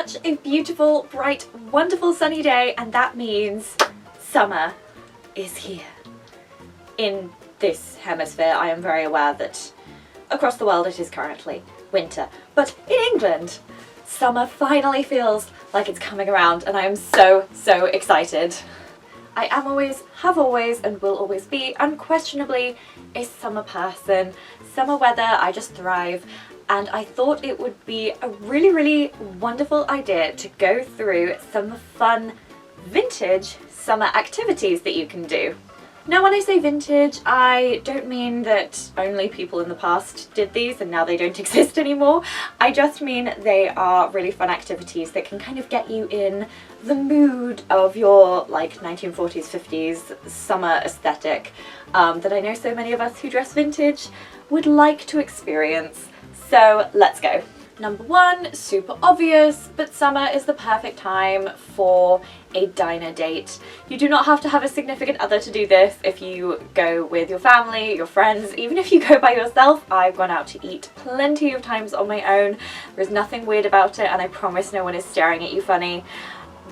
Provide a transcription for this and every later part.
such a beautiful, bright, wonderful sunny day, and that means summer is here. In this hemisphere, I am very aware that across the world it is currently winter, but in England, summer finally feels like it's coming around, and I am so excited. I am always, have always, and will always be unquestionably a summer person. Summer weather, I just thrive. And I thought it would be a really wonderful idea to go through some fun vintage summer activities that you can do. Now when I say vintage, I don't mean that only people in the past did these and now they don't exist anymore. I just mean they are really fun activities that can kind of get you in the mood of your like 1940s, 50s summer aesthetic that I know so many of us who dress vintage would like to experience. So let's go. Number one, super obvious, but summer is the perfect time for a diner date. You do not have to have a significant other to do this. If you go with your family, your friends, even if you go by yourself, I've gone out to eat plenty of times on my own. There's nothing weird about it, and I promise no one is staring at you funny.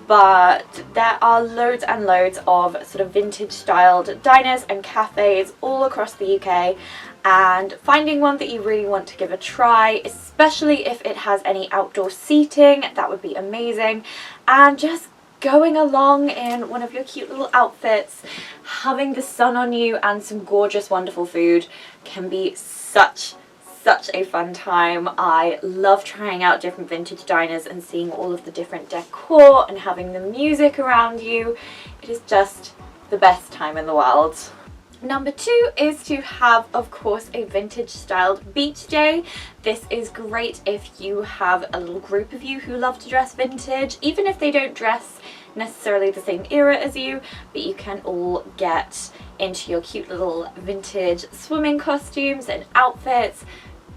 But there are loads and loads of sort of vintage styled diners and cafes all across the UK, and finding one that you really want to give a try, especially if it has any outdoor seating, that would be amazing. And just going along in one of your cute little outfits, having the sun on you and some gorgeous wonderful food can be such a fun time. I love trying out different vintage diners and seeing all of the different decor and having the music around you. It is just the best time in the world. Number two is to have, of course, a vintage styled beach day. This is great if you have a little group of you who love to dress vintage, even if they don't dress necessarily the same era as you, but you can all get into your cute little vintage swimming costumes and outfits.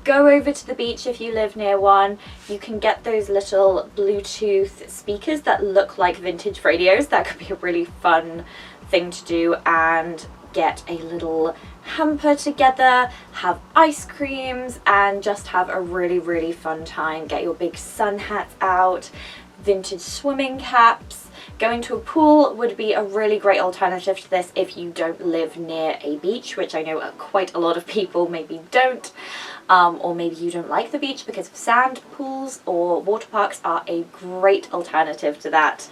Go over to the beach if you live near one. You can get those little Bluetooth speakers that look like vintage radios. That could be a really fun thing to do, and get a little hamper together, have ice creams, and just have a really fun time. Get your big sun hats out, vintage swimming caps. Going to a pool would be a really great alternative to this if you don't live near a beach, which I know quite a lot of people maybe don't, or maybe you don't like the beach because of sand. Pools or water parks are a great alternative to that.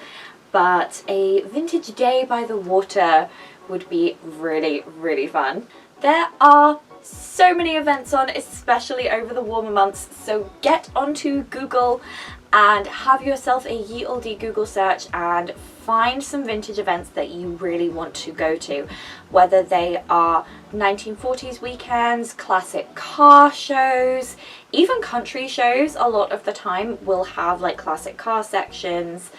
But a vintage day by the water would be really fun. There are so many events on, especially over the warmer months, so get onto Google and have yourself a ye olde Google search and find some vintage events that you really want to go to, whether they are 1940s weekends, classic car shows, even country shows. A lot of the time will have like classic car sections.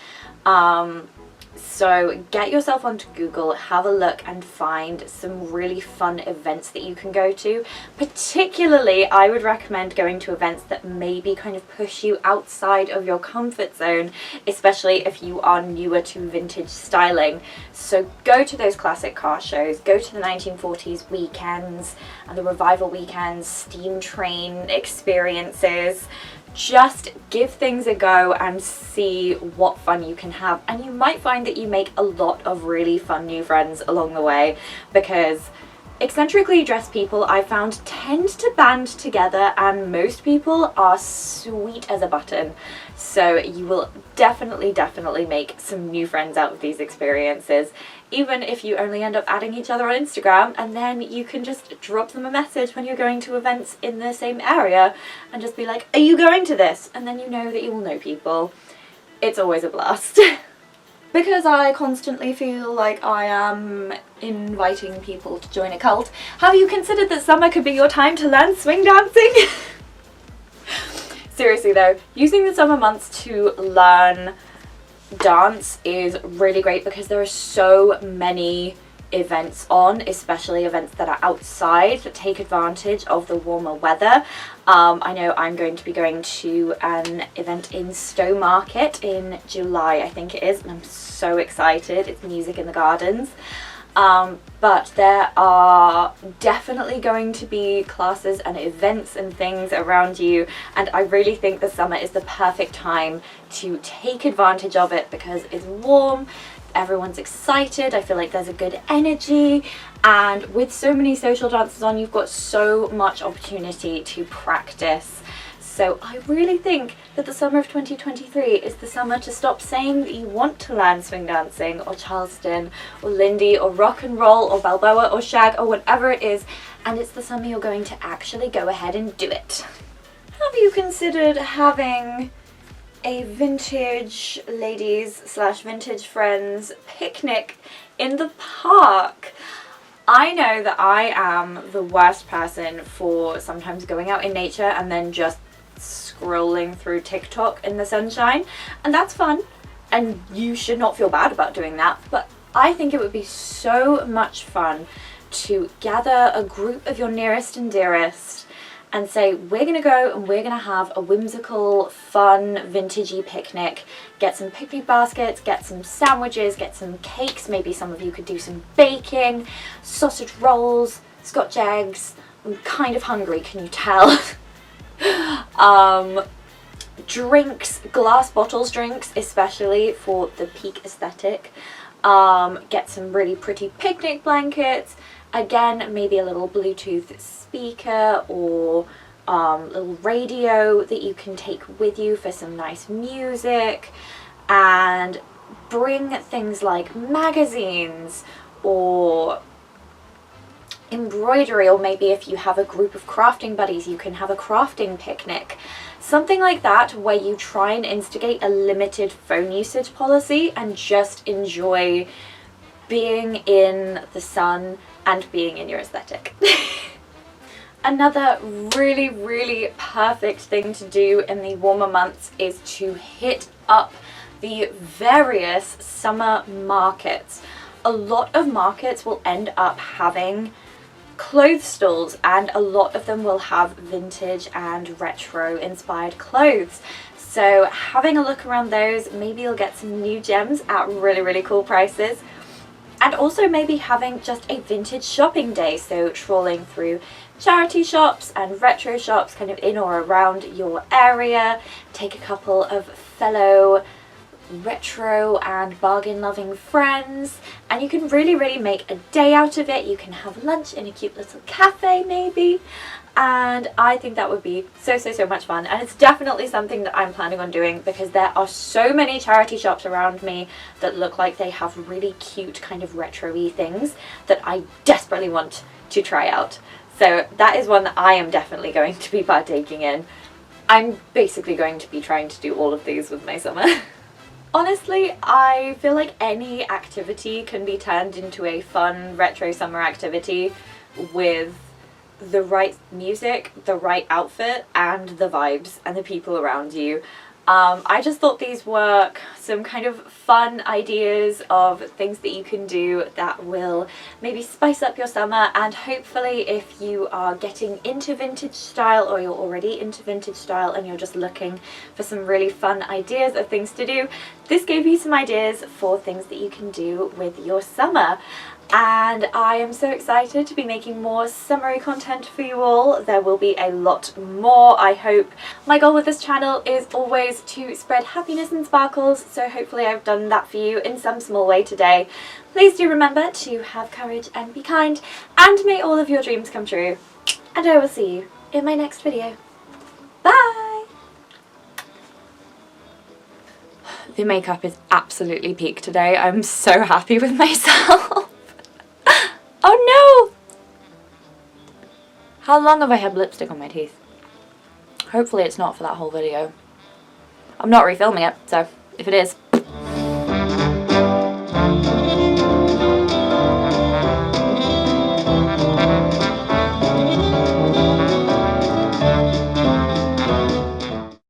So get yourself onto Google, have a look and find some really fun events that you can go to. Particularly, I would recommend going to events that maybe kind of push you outside of your comfort zone, especially if you are newer to vintage styling. So go to those classic car shows, go to the 1940s weekends and the revival weekends, steam train experiences. Just give things a go and see what fun you can have, and you might find that you make a lot of really fun new friends along the way, because eccentrically dressed people, I found, tend to band together, and most people are sweet as a button. So you will definitely make some new friends out of these experiences, even if you only end up adding each other on Instagram, and then you can just drop them a message when you're going to events in the same area and just be like, are you going to this? And then you know that you will know people. It's always a blast. Because I constantly feel like I am inviting people to join a cult, have you considered that summer could be your time to learn swing dancing? Seriously though, using the summer months to learn dance is really great because there are so many events on, especially events that are outside that take advantage of the warmer weather. I know I'm going to be going to an event in Stowmarket in July, I think it is, and I'm so excited. It's Music in the Gardens. but there are definitely going to be classes and events and things around you, and I really think the summer is the perfect time to take advantage of it because it's warm, everyone's excited, I feel like there's a good energy, and with so many social dances on, you've got so much opportunity to practice. So I really think that the summer of 2023 is the summer to stop saying that you want to learn swing dancing or Charleston or Lindy or rock and roll or Balboa or shag or whatever it is, and it's the summer you're going to actually go ahead and do it. Have you considered having a vintage ladies / vintage friends picnic in the park? I know that I am the worst person for sometimes going out in nature and then just scrolling through TikTok in the sunshine, and that's fun and you should not feel bad about doing that, but I think it would be so much fun to gather a group of your nearest and dearest and say, we're gonna go and we're gonna have a whimsical, fun, vintagey picnic. Get some picnic baskets, get some sandwiches, get some cakes, maybe some of you could do some baking, sausage rolls, scotch eggs. I'm kind of hungry, can you tell? Drinks, glass bottles drinks, especially for the peak aesthetic. Get some really pretty picnic blankets. Again, maybe a little Bluetooth speaker or little radio that you can take with you for some nice music, and bring things like magazines or embroidery, or maybe if you have a group of crafting buddies you can have a crafting picnic. Something like that where you try and instigate a limited phone usage policy and just enjoy being in the sun and being in your aesthetic. Another really, really perfect thing to do in the warmer months is to hit up the various summer markets. A lot of markets will end up having clothes stalls, and a lot of them will have vintage and retro inspired clothes. So having a look around those, maybe you'll get some new gems at really, really cool prices. And also maybe having just a vintage shopping day, so trawling through charity shops and retro shops kind of in or around your area. Take a couple of fellow retro and bargain loving friends, and you can really, really make a day out of it. You can have lunch in a cute little cafe maybe, and I think that would be so much fun, and it's definitely something that I'm planning on doing because there are so many charity shops around me that look like they have really cute kind of retro-y things that I desperately want to try out. So that is one that I am definitely going to be partaking in. I'm basically going to be trying to do all of these with my summer. Honestly, I feel like any activity can be turned into a fun retro summer activity with the right music, the right outfit, and the vibes and the people around you. I just thought these were some kind of fun ideas of things that you can do that will maybe spice up your summer, and hopefully if you are getting into vintage style or you're already into vintage style and you're just looking for some really fun ideas of things to do, this gave you some ideas for things that you can do with your summer. And I am so excited to be making more summery content for you all. There will be a lot more, I hope. My goal with this channel is always to spread happiness and sparkles, so hopefully I've done that for you in some small way today. Please do remember to have courage and be kind, and may all of your dreams come true. And I will see you in my next video. Bye! The makeup is absolutely peak today. I'm so happy with myself. Oh no! How long have I had lipstick on my teeth? Hopefully it's not for that whole video. I'm not refilming it, so if it is,